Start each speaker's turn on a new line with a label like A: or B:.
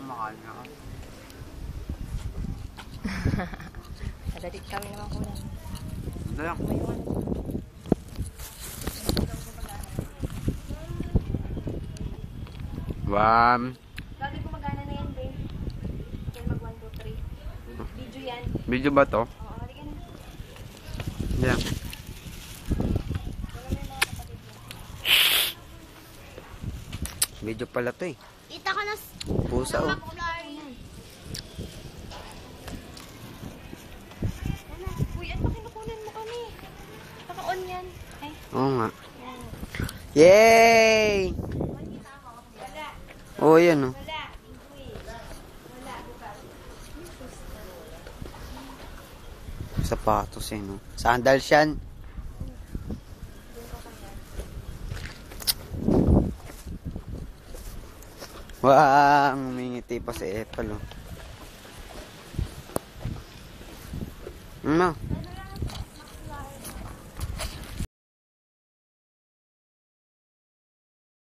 A: kumakain ako.
B: Nadalit kami naman kulang.
A: Hindi lang. One.
B: Lagi gumagana na yan, babe. Yan mag 1, 2, 3. Video yan.
A: Video ba to?
B: Oo, halika na.
A: Yeah. Video pala to eh.
B: Kita ka na.
A: Pusa oh.
B: Uy, ano ba kinukunan mo kami? Naka-on yan. Ay,
A: Oo nga.
B: yan.
A: Yay!
B: Wala.
A: Oo, yan oh.
B: Wala. Uy. Wala.
A: Sapatos eh no. Sandals yan. Wow, umingiti pa si Ethel oh. Ano?